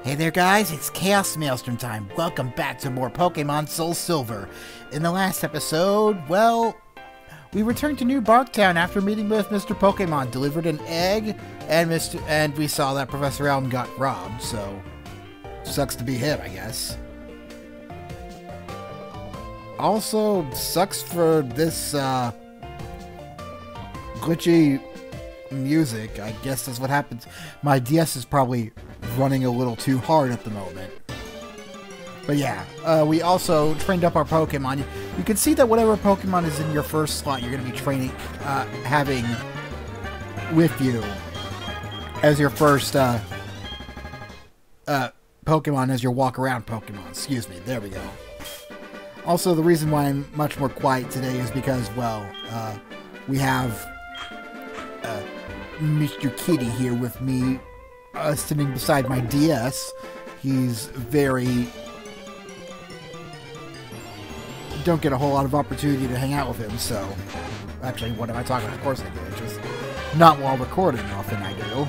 Hey there guys, it's ChaosMaelstrom time. Welcome back to more Pokémon SoulSilver. In the last episode, well, we returned to New Barktown after meeting with Mr. Pokémon, delivered an egg, and we saw that Professor Elm got robbed, so sucks to be him, I guess. Also, sucks for this glitchy music. I guess that's what happens. My DS is probably running a little too hard at the moment. But yeah, we also trained up our Pokemon. You can see that whatever Pokemon is in your first slot, you're going to be training, having with you as your first Pokemon, as your walk-around Pokemon. Excuse me, there we go. Also, the reason why I'm much more quiet today is because, well, we have Mr. Kitty here with me, sitting beside my DS. He's very... don't get a whole lot of opportunity to hang out with him, so... Actually, what am I talking about? Of course I do. Just not while recording, often I do.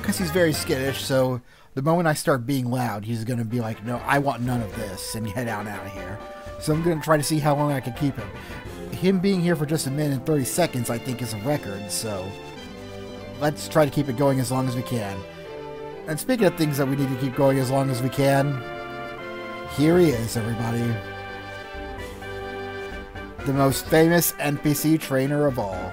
Because he's very skittish, so the moment I start being loud, he's going to be like, no, I want none of this, and head out of here. So I'm going to try to see how long I can keep him. Him being here for just a minute and 30 seconds, I think, is a record, so let's try to keep it going as long as we can. And speaking of things that we need to keep going as long as we can, here he is, everybody. The most famous NPC trainer of all.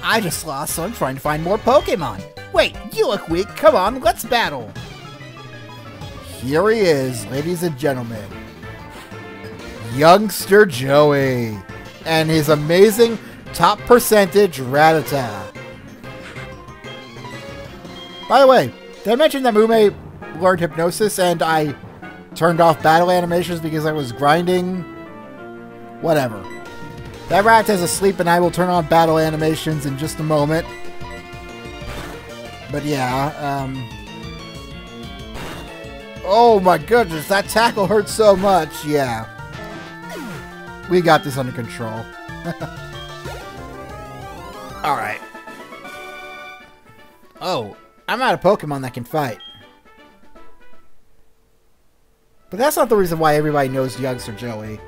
I just lost, so I'm trying to find more Pokemon. Wait, you look weak. Come on, let's battle. Here he is, ladies and gentlemen. Youngster Joey. And his amazing top percentage Rattata. By the way, did I mention that Mume learned Hypnosis and I turned off battle animations because I was grinding? Whatever. That Rattata's asleep and I will turn on battle animations in just a moment. But yeah, oh my goodness, that tackle hurt so much, yeah. We got this under control. Alright. Oh, I'm out of Pokemon that can fight. But that's not the reason why everybody knows Youngster Joey.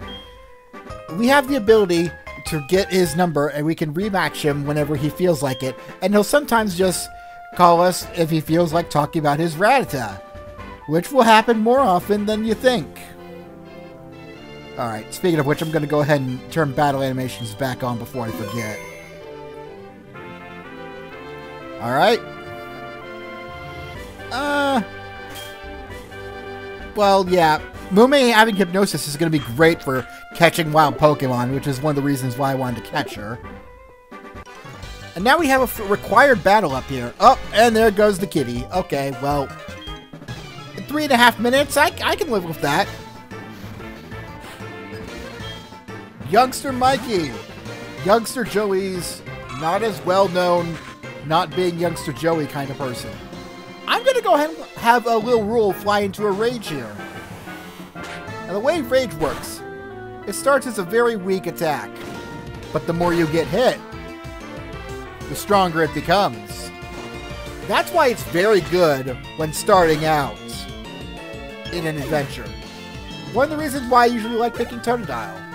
We have the ability to get his number and we can rematch him whenever he feels like it. And he'll sometimes just call us if he feels like talking about his Rattata, which will happen more often than you think. Alright, speaking of which, I'm going to go ahead and turn battle animations back on before I forget. Alright. Well, yeah. Mume having Hypnosis is going to be great for catching wild Pokemon, which is one of the reasons why I wanted to catch her. And now we have a required battle up here. Oh, and there goes the kitty. Okay, well, in 3.5 minutes, I can live with that. Youngster Mikey. Youngster Joey's not as well known, not being Youngster Joey kind of person. I'm going to go ahead and have a little rule fly into a rage here. Now, the way rage works, it starts as a very weak attack, but the more you get hit, the stronger it becomes. That's why it's very good when starting out in an adventure. One of the reasons why I usually like picking Totodile.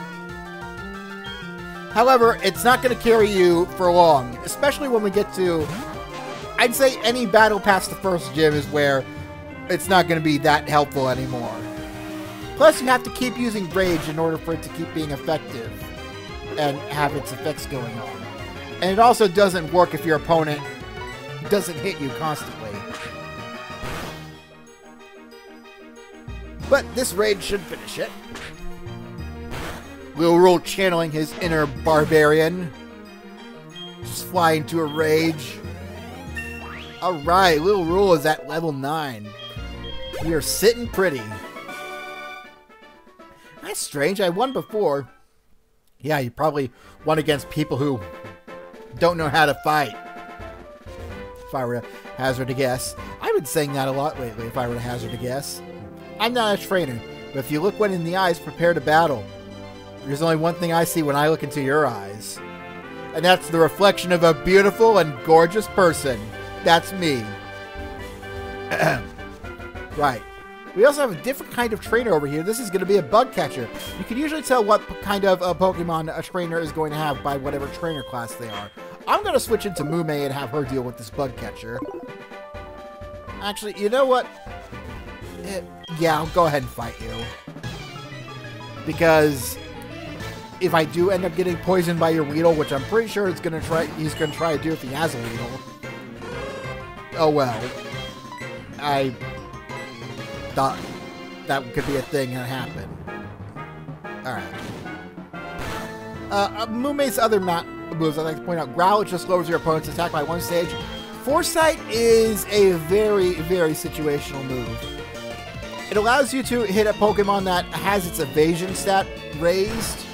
However, it's not going to carry you for long, especially when we get to, I'd say any battle past the first gym is where it's not going to be that helpful anymore. Plus, you have to keep using Rage in order for it to keep being effective and have its effects going on. And it also doesn't work if your opponent doesn't hit you constantly. But this Rage should finish it. Lil Rule channeling his inner barbarian. Just fly into a rage. Alright, Lil Rule is at level 9. We are sitting pretty. That's strange, I won before. Yeah, you probably won against people who don't know how to fight. If I were to hazard a guess. I've been saying that a lot lately, if I were to hazard a guess. I'm not a trainer, but if you look one in the eyes, prepare to battle. There's only one thing I see when I look into your eyes. And that's the reflection of a beautiful and gorgeous person. That's me. Right. We also have a different kind of trainer over here. This is going to be a bug catcher. You can usually tell what kind of a Pokemon a trainer is going to have by whatever trainer class they are. I'm going to switch into Mume and have her deal with this bug catcher. Actually, you know what? Yeah, I'll go ahead and fight you. Because if I do end up getting poisoned by your Weedle, which I'm pretty sure he's going to try to do if he has a Weedle. Oh well. I thought that could be a thing that happened. Alright. Mume's other moves I'd like to point out. Growl, which just lowers your opponent's attack by 1 stage. Foresight is a very, very situational move. It allows you to hit a Pokemon that has its evasion stat raised,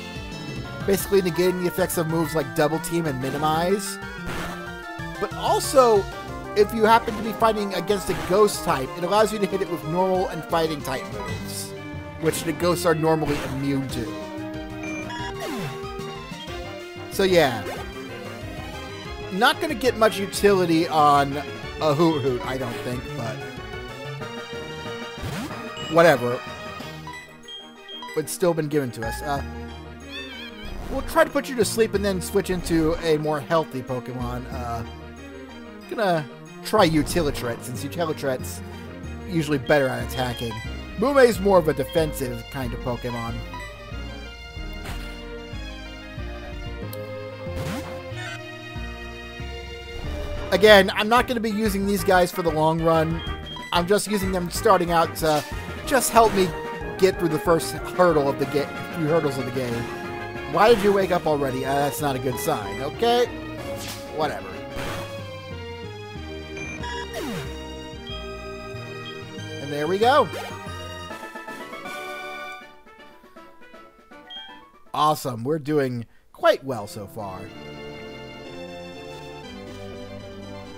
basically negating the effects of moves like Double Team and Minimize. But also, if you happen to be fighting against a Ghost type, it allows you to hit it with normal and fighting type moves, which the Ghosts are normally immune to. So yeah, not going to get much utility on a Hoot, I don't think, but whatever. It's still been given to us. We'll try to put you to sleep and then switch into a more healthy Pokemon. Gonna try Utilitret, since Utilitret's usually better at attacking. Mume's more of a defensive kind of Pokemon. Again, I'm not going to be using these guys for the long run. I'm just using them starting out to just help me get through the first hurdle of the few hurdles of the game. Why did you wake up already? That's not a good sign, okay? Whatever. And there we go. Awesome. We're doing quite well so far.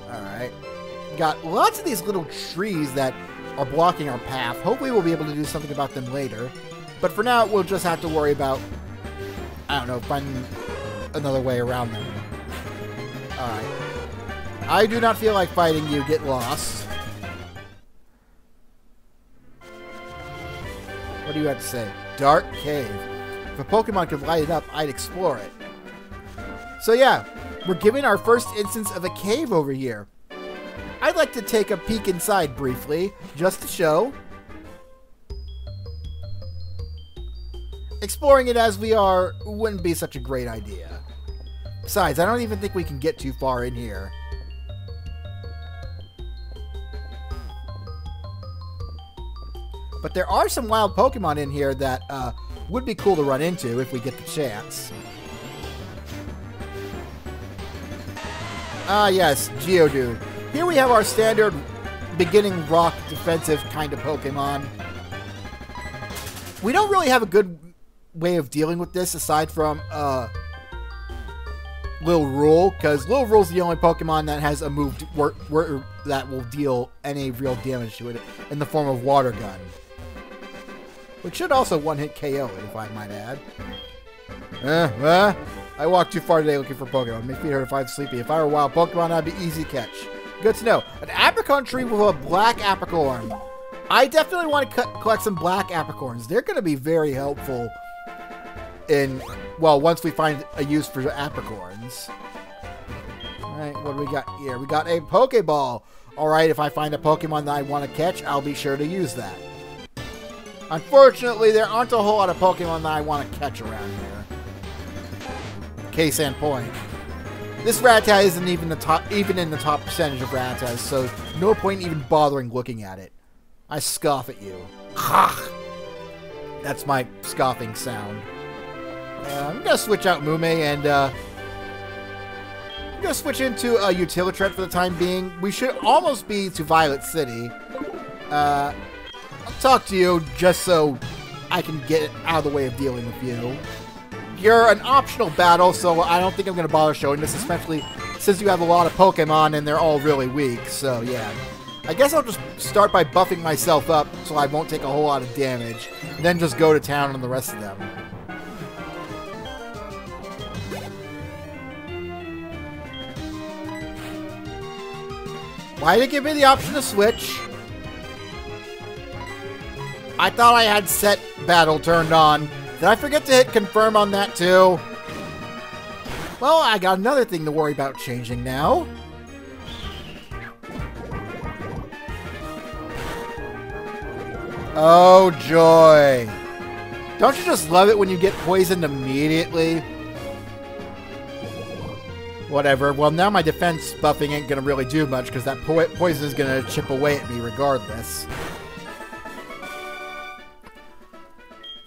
Alright. Got lots of these little trees that are blocking our path. Hopefully we'll be able to do something about them later. But for now, we'll just have to worry about, I don't know, finding another way around them. Alright. I do not feel like fighting you. Get lost. What do you have to say? Dark Cave. If a Pokemon could light it up, I'd explore it. So yeah, we're giving our first instance of a cave over here. I'd like to take a peek inside briefly, just to show. Exploring it as we are wouldn't be such a great idea. Besides, I don't even think we can get too far in here. But there are some wild Pokemon in here that would be cool to run into if we get the chance. Ah, yes, Geodude. Here we have our standard beginning rock defensive kind of Pokemon. We don't really have a good way of dealing with this aside from Lil Rule, because Lil Rule's the only Pokemon that has a move that will deal any real damage to it in the form of Water Gun. Which should also one-hit KO it, if I might add. I walked too far today looking for Pokemon. Make me hurt if I'm sleepy. If I were a wild Pokemon, I'd be easy catch. Good to know. An Apricot tree with a black Apricorn. I definitely want to collect some black Apricorns. They're going to be very helpful in, well, once we find a use for Apricorns. Alright, what do we got here? We got a Pokeball. Alright, if I find a Pokemon that I want to catch, I'll be sure to use that. Unfortunately, there aren't a whole lot of Pokemon that I want to catch around here. Case in point. This Rattata isn't even in the top percentage of Rattatas, so no point even bothering looking at it. I scoff at you. That's my scoffing sound. I'm gonna switch out Mume and I'm gonna switch into a Utilitret for the time being. We should almost be to Violet City. I'll talk to you just so I can get out of the way of dealing with you. You're an optional battle, so I don't think I'm going to bother showing this, especially since you have a lot of Pokemon and they're all really weak, so yeah. I guess I'll just start by buffing myself up so I won't take a whole lot of damage, and then just go to town on the rest of them. Why did it give me the option to switch? I thought I had set battle turned on. Did I forget to hit confirm on that too? Well, I got another thing to worry about changing now. Oh, joy. Don't you just love it when you get poisoned immediately? Whatever. Well, now my defense buffing ain't gonna really do much because that poison is gonna chip away at me regardless.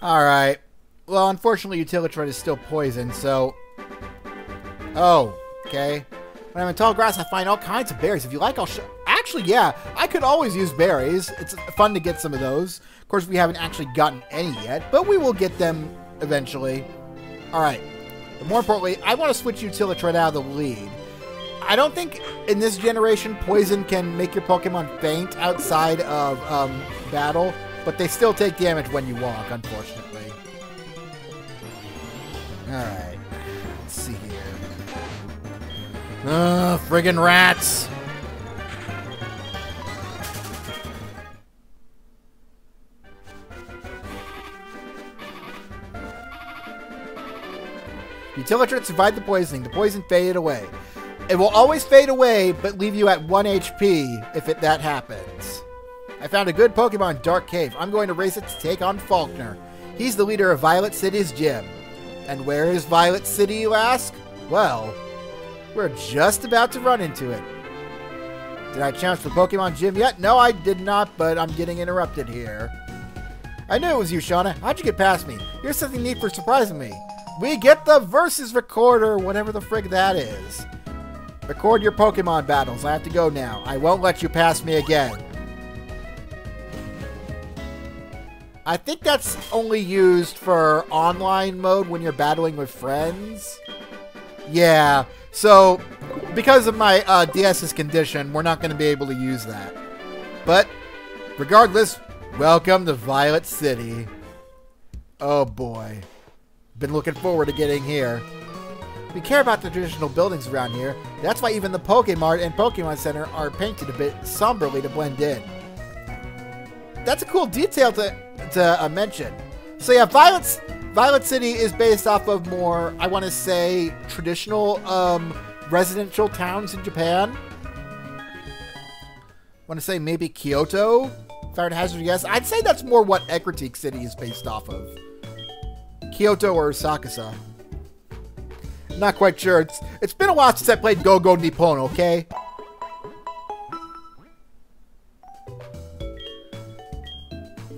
Alright. Well, unfortunately, Utilitron is still poisoned, so... Oh, okay. When I'm in tall grass, I find all kinds of berries. If you like, I'll show... Actually, yeah, I could always use berries. It's fun to get some of those. Of course, we haven't actually gotten any yet, but we will get them eventually. Alright. But more importantly, I want to switch Utilitron out of the lead. I don't think in this generation poison can make your Pokemon faint outside of battle, but they still take damage when you walk, unfortunately. Alright. Let's see here. Friggin' rats! Utilitron survived the poisoning. The poison faded away. It will always fade away, but leave you at 1 HP if that happens. I found a good Pokemon in Dark Cave. I'm going to race it to take on Faulkner. He's the leader of Violet City's gym. And where is Violet City, you ask? Well, we're just about to run into it. Did I challenge the Pokemon gym yet? No, I did not, but I'm getting interrupted here. I knew it was you, Shauna. How'd you get past me? Here's something neat for surprising me. We get the Versus Recorder, whatever the frig that is. Record your Pokemon battles. I have to go now. I won't let you pass me again. I think that's only used for online mode when you're battling with friends. Yeah, so because of my DS's condition, we're not going to be able to use that. But regardless, welcome to Violet City. Oh boy. Been looking forward to getting here. We care about the traditional buildings around here. That's why even the Pokemart and Pokemon Center are painted a bit somberly to blend in. That's a cool detail to mention. So yeah, Violet City is based off of more, I want to say, traditional residential towns in Japan. I want to say maybe Kyoto. If I were to hazard a guess, I'd say that's more what Ecruteak City is based off of. Kyoto or Asakusa. Not quite sure. It's been a while since I played Go-Go Nippon, okay?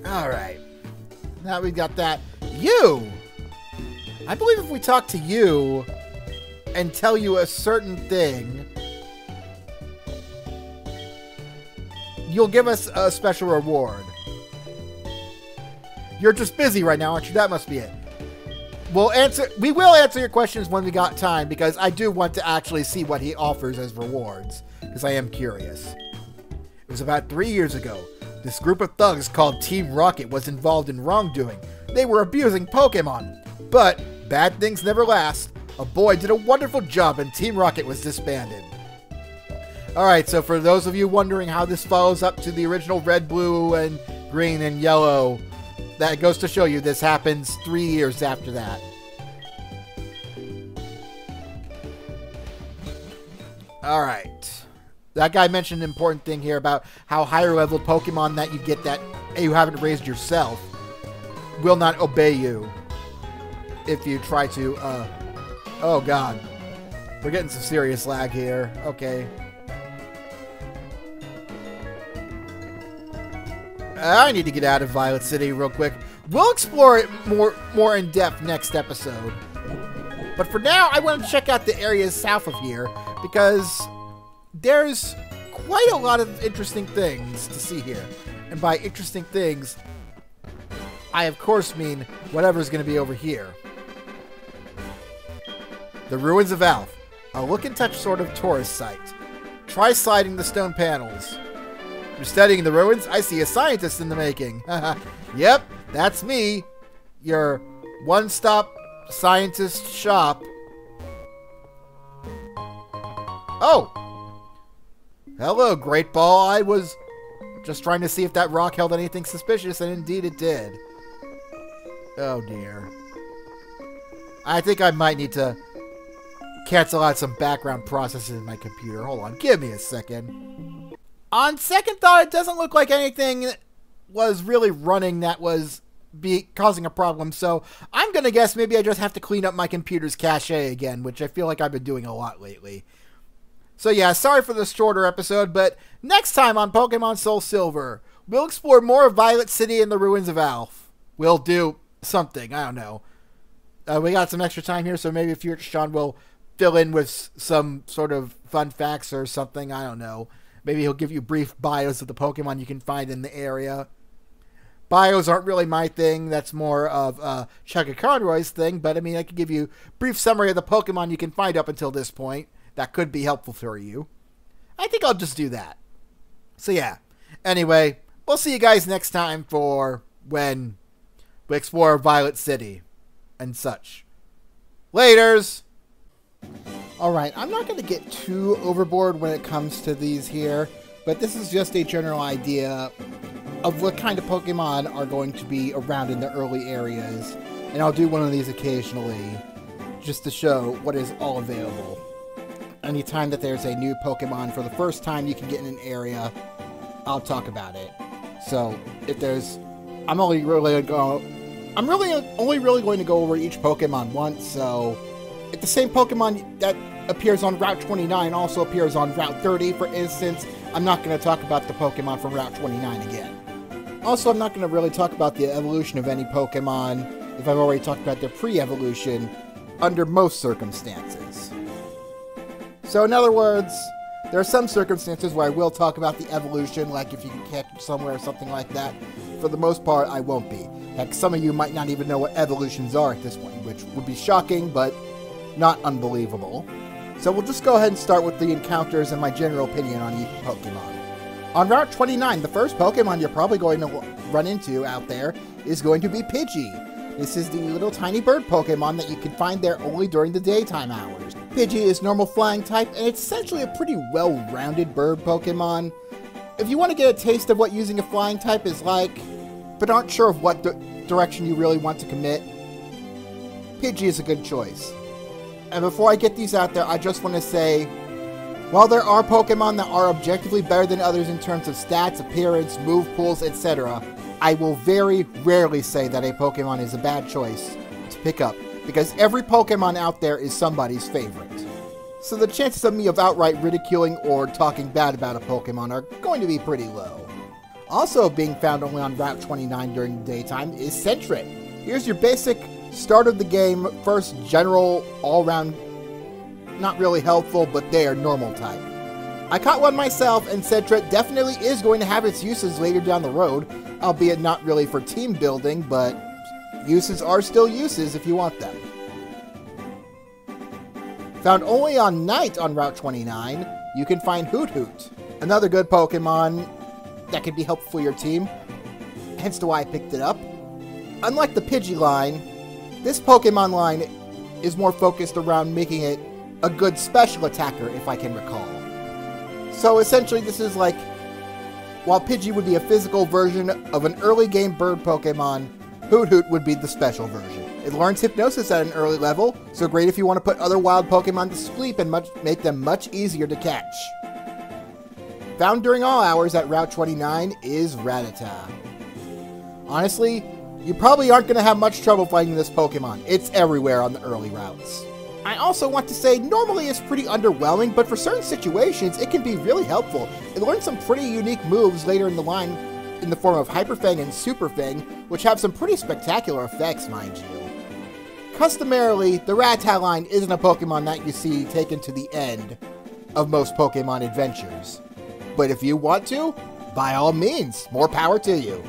Alright. Now we've got that. You! I believe if we talk to you and tell you a certain thing, you'll give us a special reward. You're just busy right now, aren't you? That must be it. We will answer your questions when we got time, because I do want to actually see what he offers as rewards, because I am curious. It was about 3 years ago. This group of thugs called Team Rocket was involved in wrongdoing. They were abusing Pokemon. But bad things never last. A boy did a wonderful job and Team Rocket was disbanded. Alright, so for those of you wondering how this follows up to the original red, blue, and green, and yellow, that goes to show you this happens 3 years after that. Alright. That guy mentioned an important thing here about how higher level Pokemon that you get that you haven't raised yourself will not obey you if you try to, oh god. We're getting some serious lag here. Okay. I need to get out of Violet City real quick. We'll explore it more in depth next episode. But for now, I want to check out the areas south of here, because there's quite a lot of interesting things to see here. And by interesting things, I of course mean whatever's going to be over here. The Ruins of Alph, a look and touch sort of tourist site. Try sliding the stone panels. You're studying the ruins? I see a scientist in the making. Yep, that's me. Your one-stop scientist shop. Oh! Hello, Great Ball. I was Just trying to see if that rock held anything suspicious, and indeed it did. Oh dear. I think I might need to cancel out some background processes in my computer. Hold on, give me a second. On second thought, it doesn't look like anything was really running that was causing a problem, so I'm gonna guess maybe I just have to clean up my computer's cache again, which I feel like I've been doing a lot lately. So yeah, sorry for the shorter episode, but next time on Pokemon SoulSilver, we'll explore more of Violet City and the ruins of Alph. We'll do something, I don't know. We got some extra time here, so maybe Future Sean will fill in with some sort of fun facts or something, I don't know. Maybe he'll give you brief bios of the Pokemon you can find in the area. Bios aren't really my thing, that's more of Chugga Conroy's thing, but I mean, I could give you a brief summary of the Pokemon you can find up until this point. That could be helpful for you. I think I'll just do that. So yeah, anyway, we'll see you guys next time for when we explore Violet City and such. Laters! Alright, I'm not going to get too overboard when it comes to these here, but this is just a general idea of what kind of Pokemon are going to be around in the early areas, and I'll do one of these occasionally just to show what is all available. Anytime that there's a new Pokemon for the first time you can get in an area, I'll talk about it. So if there's, I'm only really going to go over each Pokemon once. So if the same Pokemon that appears on Route 29 also appears on Route 30, for instance, I'm not going to talk about the Pokemon from Route 29 again. Also, I'm not going to really talk about the evolution of any Pokemon if I've already talked about their pre-evolution under most circumstances. So in other words, there are some circumstances where I will talk about the evolution, like if you can catch it somewhere or something like that. For the most part, I won't be. Heck, some of you might not even know what evolutions are at this point, which would be shocking, but not unbelievable. So we'll just go ahead and start with the encounters and my general opinion on each Pokemon. On Route 29, the first Pokemon you're probably going to run into out there is going to be Pidgey. This is the little tiny bird Pokemon that you can find there only during the daytime hours. Pidgey is normal flying type, and it's essentially a pretty well-rounded bird Pokemon. If you want to get a taste of what using a flying type is like, but aren't sure of what direction you really want to commit, Pidgey is a good choice. And before I get these out there, I just want to say, while there are Pokemon that are objectively better than others in terms of stats, appearance, move pools, etc., I will very rarely say that a Pokemon is a bad choice to pick up, because every Pokemon out there is somebody's favorite. So the chances of me outright ridiculing or talking bad about a Pokemon are going to be pretty low. Also being found only on Route 29 during the daytime is Sentret. Here's your basic start of the game, first general, all-round, not really helpful, but they are normal type. I caught one myself, and Sentret definitely is going to have its uses later down the road, albeit not really for team building, but uses are still uses if you want them. Found only on night on Route 29, you can find Hoot Hoot, another good Pokemon that can be helpful for your team, hence to why I picked it up. Unlike the Pidgey line, this Pokemon line is more focused around making it a good special attacker, if I can recall. So essentially this is like, while Pidgey would be a physical version of an early game bird Pokemon, Hoot Hoot would be the special version. It learns Hypnosis at an early level, so great if you want to put other wild Pokemon to sleep and make them much easier to catch. Found during all hours at Route 29 is Rattata. Honestly, you probably aren't going to have much trouble finding this Pokemon. It's everywhere on the early routes. I also want to say, normally it's pretty underwhelming, but for certain situations, it can be really helpful. It learns some pretty unique moves later in the line in the form of Hyper Fang and Super Fang, which have some pretty spectacular effects, mind you. Customarily, the Rattata line isn't a Pokemon that you see taken to the end of most Pokemon adventures. But if you want to, by all means, more power to you.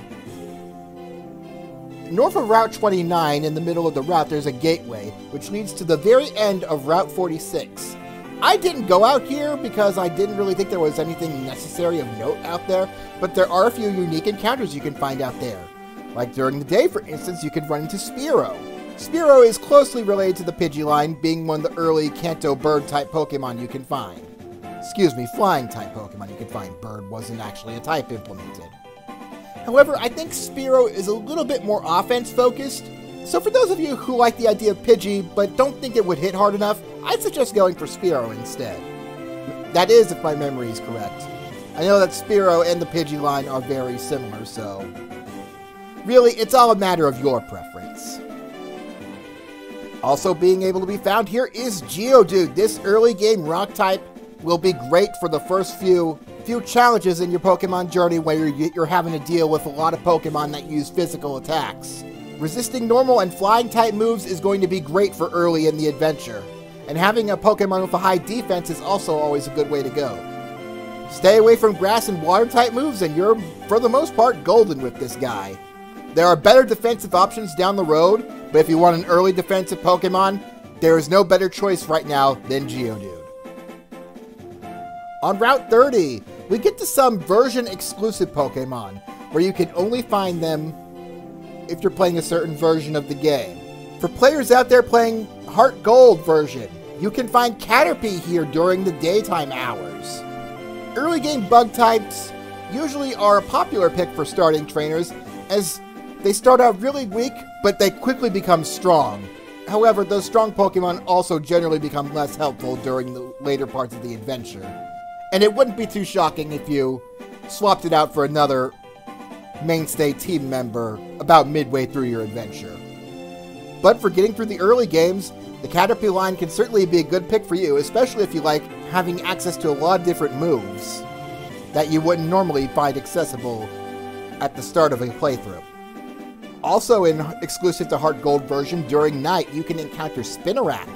North of Route 29, in the middle of the route, there's a gateway, which leads to the very end of Route 46. I didn't go out here because I didn't really think there was anything necessary of note out there, but there are a few unique encounters you can find out there. Like during the day, for instance, you can run into Spearow. Spearow is closely related to the Pidgey line, being one of the early Kanto bird-type Pokemon you can find. excuse me, flying-type Pokemon. You can find Bird wasn't actually a type implemented. However, I think Spearow is a little bit more offense-focused, so for those of you who like the idea of Pidgey but don't think it would hit hard enough, I'd suggest going for Spearow instead. That is, if my memory is correct. I know that Spearow and the Pidgey line are very similar, so really, it's all a matter of your preference. Also being able to be found here is Geodude. This early game rock type will be great for the first few challenges in your Pokemon journey where you're having to deal with a lot of Pokemon that use physical attacks. Resisting normal and flying type moves is going to be great for early in the adventure, and having a Pokemon with a high defense is also always a good way to go. Stay away from grass and water type moves and you're, for the most part, golden with this guy. There are better defensive options down the road, but if you want an early defensive Pokemon, there is no better choice right now than Geodude. On Route 30, we get to some version-exclusive Pokemon, where you can only find them if you're playing a certain version of the game. For players out there playing Heart Gold version, you can find Caterpie here during the daytime hours. Early game bug types usually are a popular pick for starting trainers, as they start out really weak, but they quickly become strong. However, those strong Pokemon also generally become less helpful during the later parts of the adventure. And it wouldn't be too shocking if you swapped it out for another mainstay team member about midway through your adventure. But for getting through the early games, the Caterpie line can certainly be a good pick for you, especially if you like having access to a lot of different moves that you wouldn't normally find accessible at the start of a playthrough. Also in exclusive to Heart Gold version, during night you can encounter Spinarak.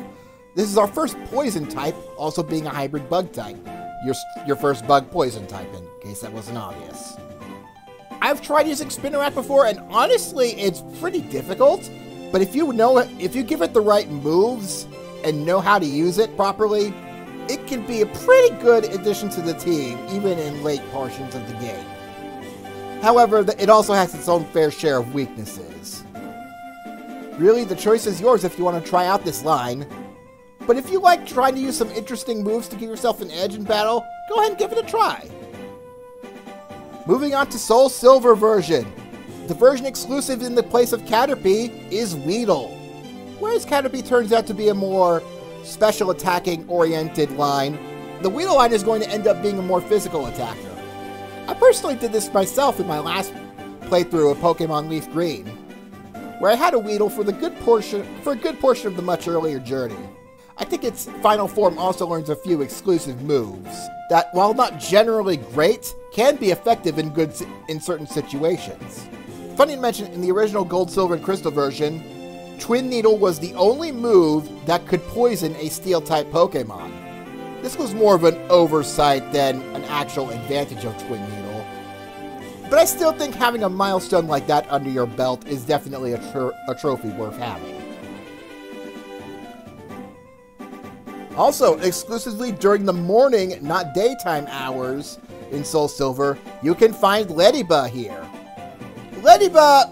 This is our first poison type, also being a hybrid bug type. Your first bug poison type, in case that wasn't obvious. I've tried using Spinarak before, and honestly, it's pretty difficult. But if you give it the right moves and know how to use it properly, it can be a pretty good addition to the team, even in late portions of the game. However, it also has its own fair share of weaknesses. Really, the choice is yours if you want to try out this line. But if you like trying to use some interesting moves to give yourself an edge in battle, go ahead and give it a try. Moving on to SoulSilver version. The version exclusive in the place of Caterpie is Weedle. Whereas Caterpie turns out to be a more special attacking oriented line, the Weedle line is going to end up being a more physical attacker. I personally did this myself in my last playthrough of Pokemon Leaf Green, where I had a Weedle for a good portion of the much earlier journey. I think its final form also learns a few exclusive moves that, while not generally great, can be effective in certain situations. Funny to mention, in the original Gold, Silver, and Crystal version, Twin Needle was the only move that could poison a Steel-type Pokemon. This was more of an oversight than an actual advantage of Twin Needle. But I still think having a milestone like that under your belt is definitely a trophy worth having. Also, exclusively during the morning, not daytime hours in SoulSilver, you can find Ladybug here. Ladybug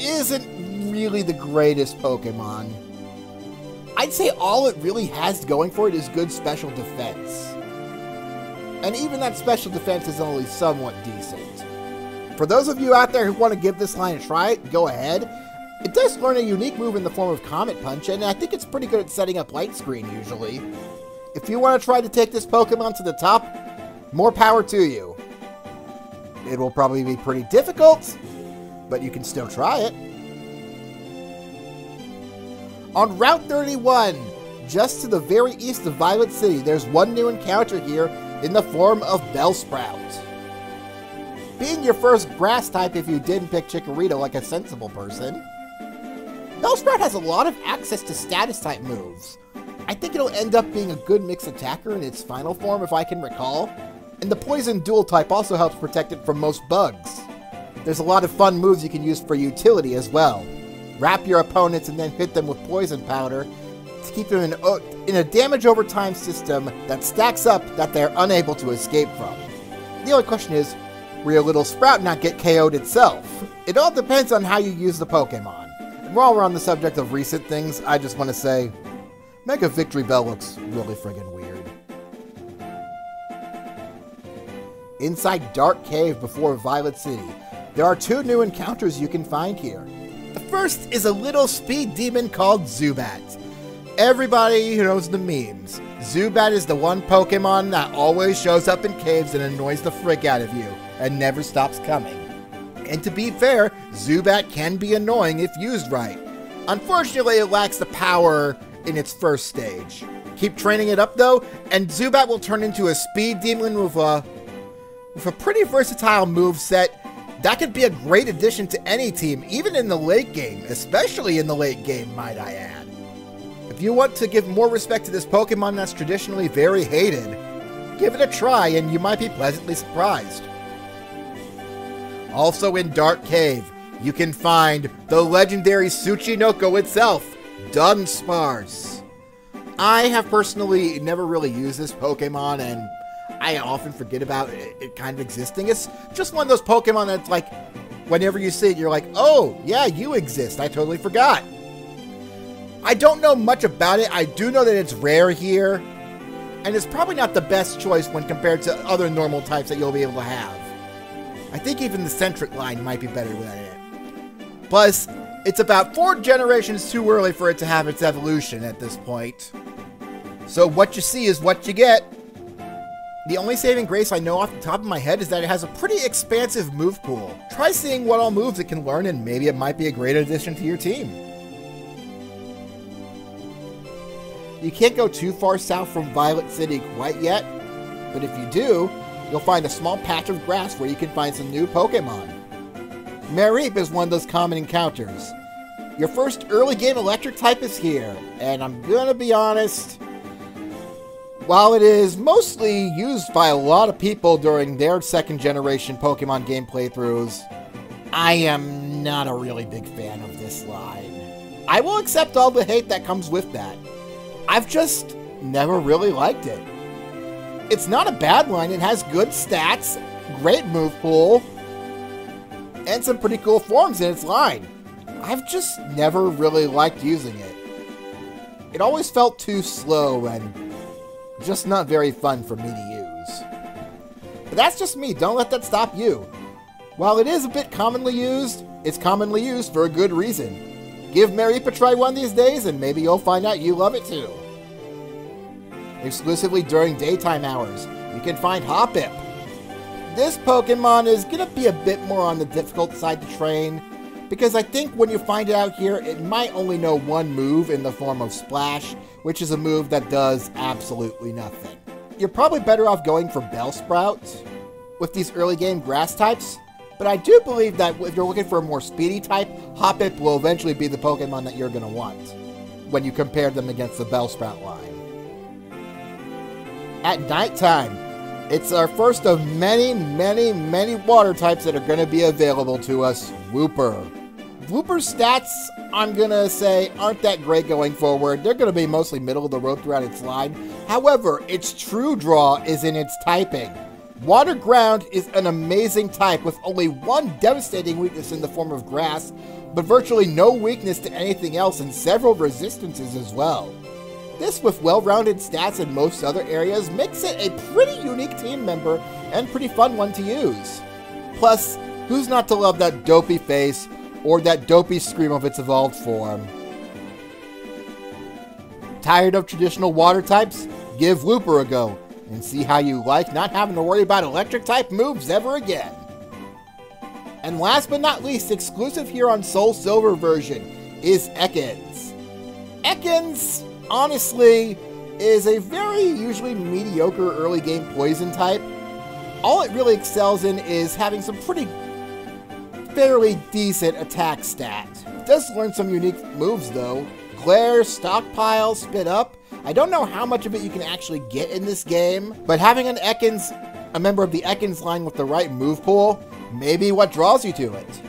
isn't really the greatest Pokemon. I'd say all it really has going for it is good special defense. And even that special defense is only somewhat decent. For those of you out there who want to give this line a try, go ahead. It does learn a unique move in the form of Comet Punch, and I think it's pretty good at setting up Light Screen usually. If you want to try to take this Pokemon to the top, more power to you. It will probably be pretty difficult, but you can still try it. On Route 31, just to the very east of Violet City, there's one new encounter here in the form of Bellsprout. Being your first grass type if you didn't pick Chikorita like a sensible person, Bellsprout has a lot of access to status type moves. I think it'll end up being a good mixed attacker in its final form if I can recall, and the poison dual type also helps protect it from most bugs. There's a lot of fun moves you can use for utility as well. Wrap your opponents and then hit them with poison powder to keep them in a damage over time system that stacks up that they're unable to escape from. The only question is, will your little Sprout not get KO'd itself? It all depends on how you use the Pokemon. And while we're on the subject of recent things, I just want to say, Mega Victory Bell looks really friggin' weird. inside Dark Cave before Violet City. There are 2 new encounters you can find here. The first is a little speed demon called Zubat. Everybody who knows the memes, Zubat is the one Pokemon that always shows up in caves and annoys the frick out of you, and never stops coming. And to be fair, Zubat can be annoying if used right. Unfortunately, it lacks the power in its first stage. Keep training it up though, and Zubat will turn into a speed demon with a pretty versatile moveset. That could be a great addition to any team, even in the late game, especially in the late game, might I add. If you want to give more respect to this Pokemon that's traditionally very hated, give it a try and you might be pleasantly surprised. Also in Dark Cave, you can find the legendary Tsuchinoko itself, Dunsparce. I have personally never really used this Pokemon, and I often forget about it kind of existing. It's just one of those Pokemon that's like, whenever you see it, you're like, oh, yeah, you exist. I totally forgot. I don't know much about it. I do know that it's rare here, and it's probably not the best choice when compared to other normal types that you'll be able to have. I think even the Centric line might be better than it. Plus, it's about 4 generations too early for it to have its evolution at this point. So what you see is what you get. The only saving grace I know off the top of my head is that it has a pretty expansive move pool. Try seeing what all moves it can learn, and maybe it might be a great addition to your team. You can't go too far south from Violet City quite yet, but if you do, you'll find a small patch of grass where you can find some new Pokemon. Mareep is one of those common encounters. Your first early game electric type is here, and I'm gonna be honest, while it is mostly used by a lot of people during their 2nd generation Pokemon game playthroughs, I am not a really big fan of this line. I will accept all the hate that comes with that. I've just never really liked it. It's not a bad line, it has good stats, great move pool, and some pretty cool forms in its line. I've just never really liked using it. It always felt too slow and just not very fun for me to use. But that's just me, don't let that stop you. While it is a bit commonly used, it's commonly used for a good reason. Give Mareep a try one of these days and maybe you'll find out you love it too. Exclusively during daytime hours, you can find Hoppip. This Pokemon is going to be a bit more on the difficult side to train, because I think when you find it out here, it might only know one move in the form of Splash, which is a move that does absolutely nothing. You're probably better off going for Bellsprout with these early game grass types, but I do believe that if you're looking for a more speedy type, Hoppip will eventually be the Pokemon that you're going to want when you compare them against the Bellsprout line. At nighttime, it's our first of many, many, many water types that are going to be available to us, Wooper. Wooper's stats, I'm going to say, aren't that great going forward. They're going to be mostly middle of the road throughout its line. However, its true draw is in its typing. Water Ground is an amazing type with only one devastating weakness in the form of grass, but virtually no weakness to anything else and several resistances as well. This, with well-rounded stats in most other areas, makes it a pretty unique team member and pretty fun one to use. Plus, who's not to love that dopey face or that dopey scream of its evolved form? Tired of traditional water types? Give Wooper a go and see how you like not having to worry about electric type moves ever again. And last but not least, exclusive here on SoulSilver version is Ekans. Ekans, honestly, is a very usually mediocre early game poison type. All it really excels in is having some fairly decent attack stat. It does learn some unique moves though. Glare, Stockpile, Spit Up. I don't know how much of it you can actually get in this game, but having an Ekans, a member of the Ekans line with the right move pool, may be what draws you to it.